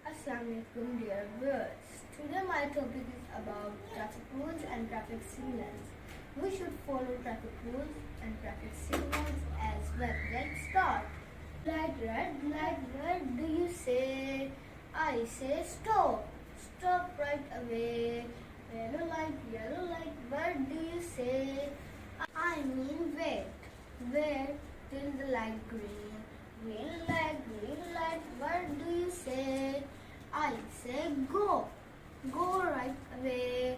Assalamualaikum dear viewers. Today my topic is about traffic rules and traffic signals. We should follow traffic rules and traffic signals as well. Let's start. Light red, do you say? I say stop. Stop right away. Yellow light, what do you say? I mean wait. Wait till the light green. Green light, what do you say? I say go. Go right away.